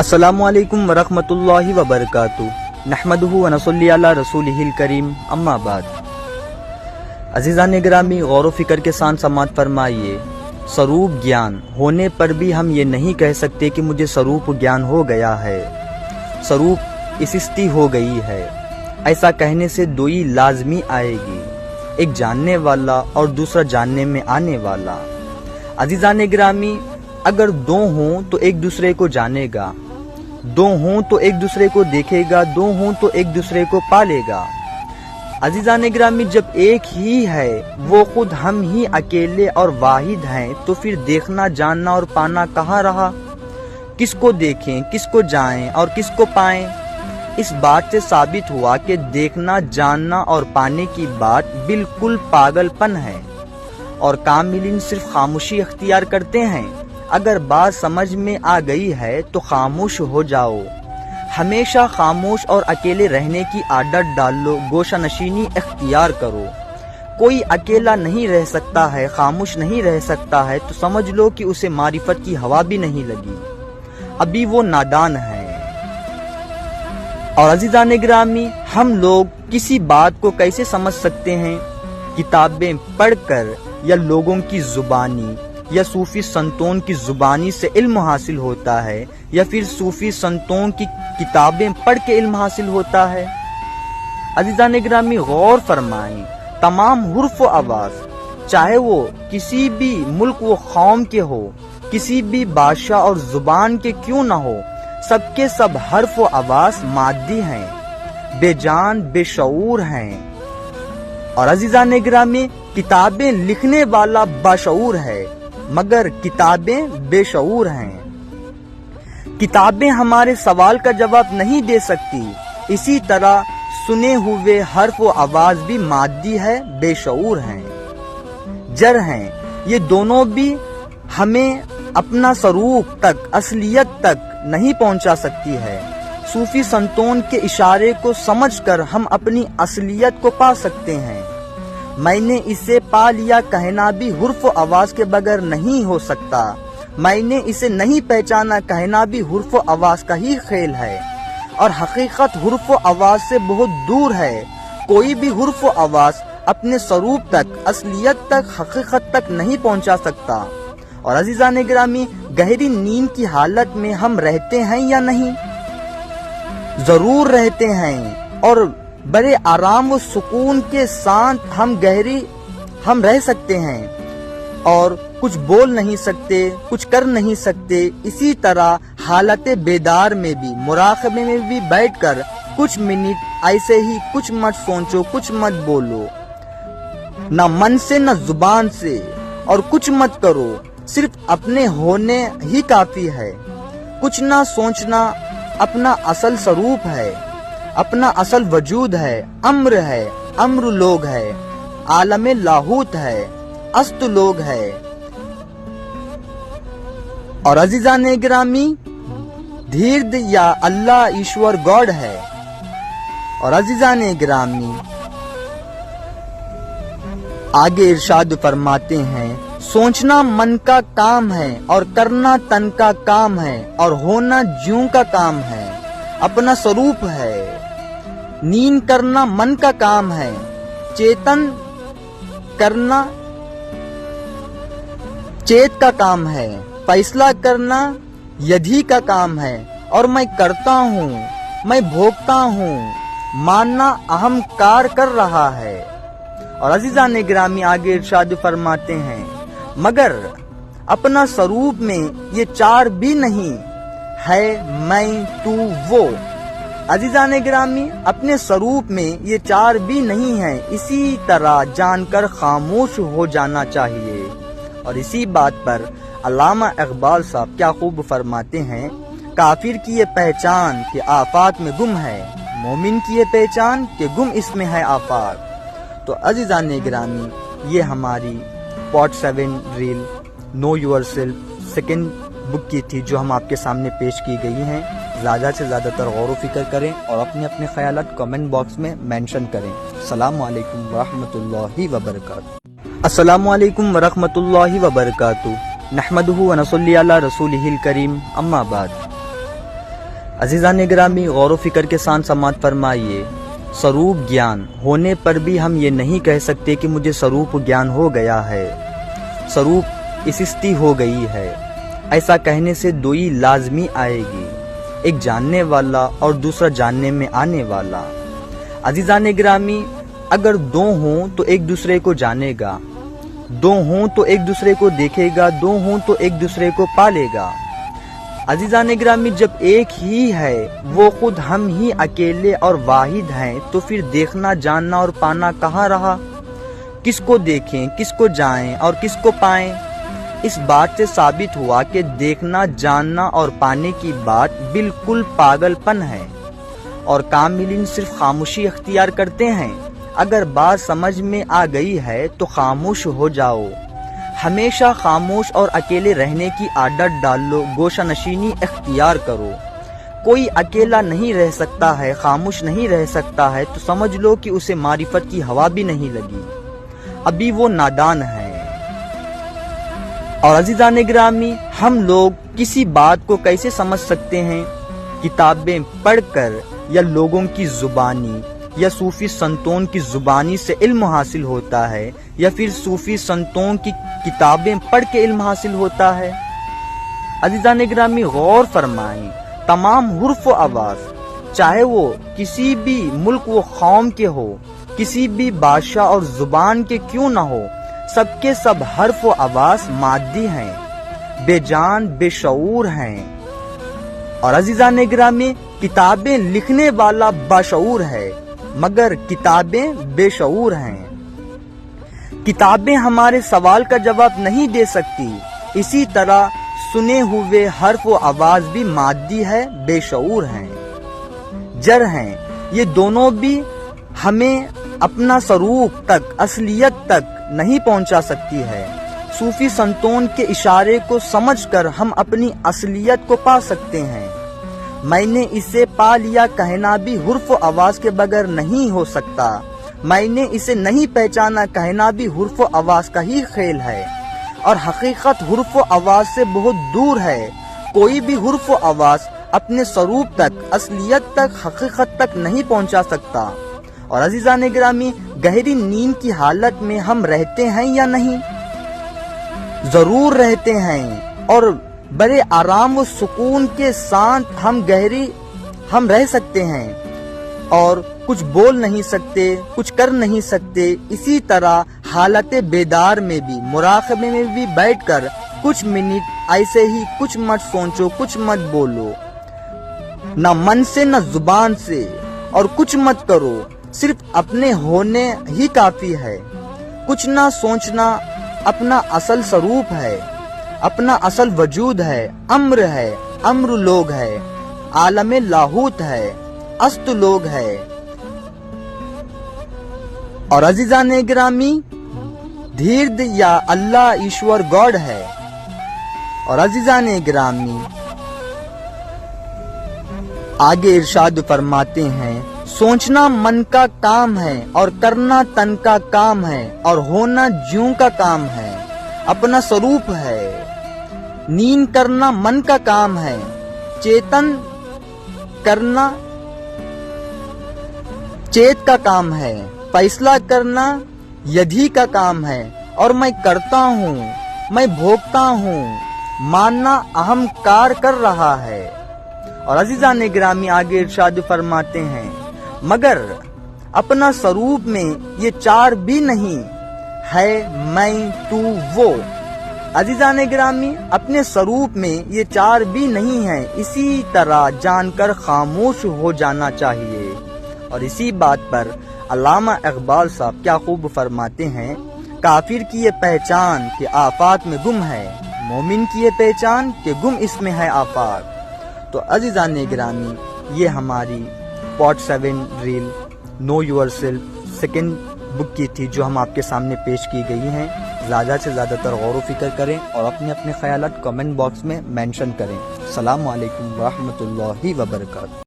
السلام علیکم ورحمۃ اللہ وبرکاتہ نحمدہ ونصلی علی رسولہ الکریم اما بعد۔ عزیزان گرامی، غور و فکر کے ساتھ سماعت فرمائیے۔ سروپ گیان ہونے پر بھی ہم یہ نہیں کہہ سکتے کہ مجھے سروپ گیان ہو گیا ہے، سروپ اسستی ہو گئی ہے۔ ایسا کہنے سے دوئی لازمی آئے گی، ایک جاننے والا اور دوسرا جاننے میں آنے والا۔ عزیزان گرامی، اگر دو ہوں تو ایک دوسرے کو جانے گا، دو ہوں تو ایک دوسرے کو دیکھے گا، دو ہوں تو ایک دوسرے کو پالے گا۔ عزیزان گرامی، جب ایک ہی ہے وہ خود ہم ہی اکیلے اور واحد ہیں تو پھر دیکھنا، جاننا اور پانا کہاں رہا؟ کس کو دیکھیں، کس کو جائیں اور کس کو پائیں؟ اس بات سے ثابت ہوا کہ دیکھنا، جاننا اور پانے کی بات بالکل پاگل پن ہے، اور کاملین صرف خاموشی اختیار کرتے ہیں۔ اگر بات سمجھ میں آ گئی ہے تو خاموش ہو جاؤ، ہمیشہ خاموش اور اکیلے رہنے کی عادت ڈال لو، گوشہ نشینی اختیار کرو۔ کوئی اکیلا نہیں رہ سکتا ہے، خاموش نہیں رہ سکتا ہے تو سمجھ لو کہ اسے معرفت کی ہوا بھی نہیں لگی، ابھی وہ نادان ہے۔ اور عزیزان گرامی، ہم لوگ کسی بات کو کیسے سمجھ سکتے ہیں؟ کتابیں پڑھ کر، یا لوگوں کی زبانی یا صوفی سنتوں کی زبانی سے علم حاصل ہوتا ہے، یا پھر صوفی سنتوں کی کتابیں پڑھ کے علم حاصل ہوتا ہے؟ عزیزان گرامی، غور فرمائیں، تمام حرف و آواز، چاہے وہ کسی بھی ملک و قوم کے ہو، کسی بھی بادشاہ اور زبان کے کیوں نہ ہو، سب کے سب حرف و آواز مادی ہیں، بے جان بے شعور ہیں۔ اور عزیزان گرامی، کتابیں لکھنے والا باشعور ہے، مگر کتابیں بے شعور ہیں۔ کتابیں ہمارے سوال کا جواب نہیں دے سکتی، اسی طرح سنے ہوئے حرف و آواز بھی مادی ہے، بے شعور ہیں، جڑ ہیں۔ یہ دونوں بھی ہمیں اپنا سروپ تک، اصلیت تک نہیں پہنچا سکتی ہے۔ صوفی سنتوں کے اشارے کو سمجھ کر ہم اپنی اصلیت کو پا سکتے ہیں۔ میں نے اسے پا لیا کہنا بھی حرف و آواز کے بغیر نہیں ہو سکتا، میں نے اسے نہیں پہچانا کہنا بھی حرف و آواز کا ہی کھیل ہے، اور حقیقت حرف و آواز سے بہت دور ہے۔ کوئی بھی حرف و آواز اپنے سروپ تک، اصلیت تک، حقیقت تک نہیں پہنچا سکتا۔ اور عزیزان گرامی، گہری نیند کی حالت میں ہم رہتے ہیں یا نہیں؟ ضرور رہتے ہیں، اور بڑے آرام و سکون کے ساتھ ہم رہ سکتے ہیں، اور کچھ بول نہیں سکتے، کچھ کر نہیں سکتے۔ اسی طرح حالت بیدار میں بھی، مراقبے میں بھی بیٹھ کر کچھ منٹ ایسے ہی کچھ مت سوچو، کچھ مت بولو، نہ من سے نہ زبان سے، اور کچھ مت کرو، صرف اپنے ہونے ہی کافی ہے۔ کچھ نہ سوچنا اپنا اصل سروپ ہے، اپنا اصل وجود ہے، امر ہے، امر لوگ ہے، عالم لاہوت ہے، است لوگ ہے۔ اور عزیزان گرامی، دھیرد یا اللہ ایشور گاڈ ہے۔ اور عزیزان گرامی، آگے ارشاد فرماتے ہیں، سوچنا من کا کام ہے، اور کرنا تن کا کام ہے، اور ہونا جیوں کا کام ہے، اپنا سروپ ہے۔ نیند کرنا من کا کام ہے، چیتن کرنا چیت کا کام ہے، فیصلہ کرنا یدھی کا کام ہے، اور میں کرتا ہوں، میں بھوگتا ہوں، ماننا اہم کار کر رہا ہے۔ اور عزیزان گرامی، آگے ارشاد فرماتے ہیں، مگر اپنا سروپ میں یہ چار بھی نہیں ہے، میں تو وہ۔ عزیزان گرامی، اپنے سروپ میں یہ چار بھی نہیں ہیں، اسی طرح جان کر خاموش ہو جانا چاہیے۔ اور اسی بات پر علامہ اقبال صاحب کیا خوب فرماتے ہیں، کافر کی یہ پہچان کہ آفات میں گم ہے، مومن کی یہ پہچان کہ گم اس میں ہے آفات۔ تو عزیزان گرامی، یہ ہماری part 7 real know your self second book کی تھی، جو ہم آپ کے سامنے پیش کی گئی ہیں۔ زیادہ سے زیادہ تر غور و فکر کریں، اور اپنے خیالات کمنٹ باکس میں مینشن کریں۔ السلام علیکم ورحمۃ اللہ وبرکاتہ۔ السلام علیکم ورحمۃ اللہ وبرکاتہ نحمدہ ونصلی علی رسولہ الکریم اما بعد۔ عزیزان گرامی، غور و فکر کے ساتھ سماعت فرمائیے۔ سروپ گیان ہونے پر بھی ہم یہ نہیں کہہ سکتے کہ مجھے سروپ گیان ہو گیا ہے، سروپ اسستی ہو گئی ہے۔ ایسا کہنے سے دوئی لازمی آئے گی، ایک جاننے والا اور دوسرا جاننے میں آنے والا۔ عزیزان گرامی، اگر دو ہوں تو ایک دوسرے کو جانے گا، دو ہوں تو ایک دوسرے کو دیکھے گا، دو ہوں تو ایک دوسرے کو پالے گا۔ عزیزان گرامی، جب ایک ہی ہے، وہ خود ہم ہی اکیلے اور واحد ہیں، تو پھر دیکھنا، جاننا اور پانا کہاں رہا؟ کس کو دیکھیں، کس کو جائیں اور کس کو پائیں؟ اس بات سے ثابت ہوا کہ دیکھنا، جاننا اور پانے کی بات بالکل پاگل پن ہے، اور کاملین صرف خاموشی اختیار کرتے ہیں۔ اگر بات سمجھ میں آ گئی ہے تو خاموش ہو جاؤ، ہمیشہ خاموش اور اکیلے رہنے کی عادت ڈال لو، گوشہ نشینی اختیار کرو۔ کوئی اکیلا نہیں رہ سکتا ہے، خاموش نہیں رہ سکتا ہے، تو سمجھ لو کہ اسے معرفت کی ہوا بھی نہیں لگی، ابھی وہ نادان ہے۔ اور عزیزان گرامی، ہم لوگ کسی بات کو کیسے سمجھ سکتے ہیں؟ کتابیں پڑھ کر، یا لوگوں کی زبانی یا صوفی سنتوں کی زبانی سے علم حاصل ہوتا ہے، یا پھر صوفی سنتوں کی کتابیں پڑھ کے علم حاصل ہوتا ہے؟ عزیزان گرامی، غور فرمائیں، تمام حرف و آواز، چاہے وہ کسی بھی ملک و قوم کے ہو، کسی بھی بادشاہ اور زبان کے کیوں نہ ہو، سب کے سب حرف و آواز مادی ہیں، بے جان، بے شعور ہیں۔ اور عزیزان گرامی، کتابیں لکھنے والا باشعور ہے، مگر کتابیں بے شعور ہیں۔ کتابیں ہمارے سوال کا جواب نہیں دے سکتی، اسی طرح سنے ہوئے حرف و آواز بھی مادی ہے، بے شعور ہیں، جڑ ہیں۔ یہ دونوں بھی ہمیں اپنا سروپ تک، اصلیت تک نہیں پہنچا سکتی ہے۔ صوفی سنتون کے اشارے کو سمجھ کر ہم اپنی اصلیت کو پا سکتے ہیں۔ میں نے اسے پا لیا کہنا بھی حرف و آواز کے بغیر نہیں ہو سکتا، میں نے اسے نہیں پہچانا کہنا بھی حرف و آواز کا ہی کھیل ہے، اور حقیقت حرف و آواز سے بہت دور ہے۔ کوئی بھی حرف و آواز اپنے سروپ تک، اصلیت تک، حقیقت تک نہیں پہنچا سکتا۔ اور عزیزان گرامی، گہری نیند کی حالت میں ہم رہتے ہیں یا نہیں؟ ضرور رہتے ہیں، اور بڑے آرام و سکون کے ساتھ ہم رہ سکتے ہیں، اور کچھ بول نہیں سکتے، کچھ کر نہیں سکتے۔ اسی طرح حالت بیدار میں بھی، مراقبے میں بھی بیٹھ کر کچھ منٹ ایسے ہی کچھ مت سوچو، کچھ مت بولو، نہ من سے نہ زبان سے، اور کچھ مت کرو، صرف اپنے ہونے ہی کافی ہے۔ کچھ نہ سوچنا اپنا اصل سروپ ہے، اپنا اصل وجود ہے، امر ہے، امر لوگ ہے، عالم لاہوت ہے، است لوگ ہے۔ اور عزیزان گرامی، دھیرد یا اللہ ایشور گاڈ ہے۔ اور عزیزان گرامی، آگے ارشاد فرماتے ہیں، سوچنا من کا کام ہے، اور کرنا تن کا کام ہے، اور ہونا جیوں کا کام ہے، اپنا سروپ ہے۔ نیند کرنا من کا کام ہے، چیتن کرنا چیت کا کام ہے، فیصلہ کرنا یدھی کا کام ہے، اور میں کرتا ہوں، میں بھوگتا ہوں، ماننا اہم کار کر رہا ہے۔ اور عزیزان گرامی، آگے ارشاد فرماتے ہیں، مگر اپنا سروپ میں یہ چار بھی نہیں ہے، میں، تو، وہ۔ عزیزان گرامی، اپنے سروپ میں یہ چار بھی نہیں ہیں، اسی طرح جان کر خاموش ہو جانا چاہیے۔ اور اسی بات پر علامہ اقبال صاحب کیا خوب فرماتے ہیں، کافر کی یہ پہچان کہ آفات میں گم ہے، مومن کی یہ پہچان کہ گم اس میں ہے آفات۔ تو عزیزان گرامی، یہ ہماری part 7 real know your self second book کی تھی، جو ہم آپ کے سامنے پیش کی گئی ہیں۔ زیادہ سے زیادہ تر غور و فکر کریں، اور اپنے اپنے خیالات کمنٹ باکس میں مینشن کریں۔ السلام علیکم ورحمۃ اللہ وبرکاتہ۔